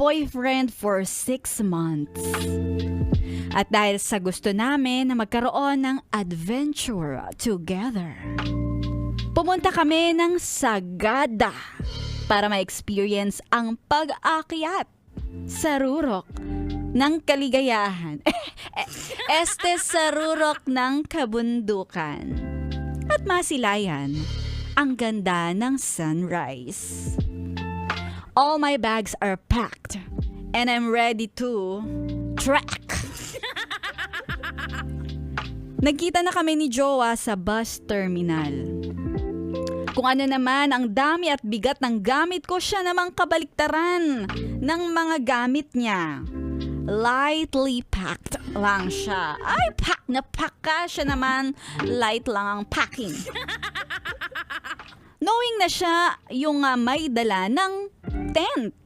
boyfriend for 6 months. At dahil sa gusto namin na magkaroon ng adventure together, pumunta kami ng Sagada para ma-experience ang pag-akyat sa rurok ng kaligayahan. Sa rurok ng kabundukan. At masilayan ang ganda ng sunrise. All my bags are packed and I'm ready to trek. Nagkita na kami ni Jowa sa bus terminal. Kung ano naman ang dami at bigat ng gamit ko, siya namang kabaliktaran ng mga gamit niya. Lightly packed lang siya. Ay, pack na pack ka. Siya naman, light lang ang packing. Knowing na siya yung may dala ng tent.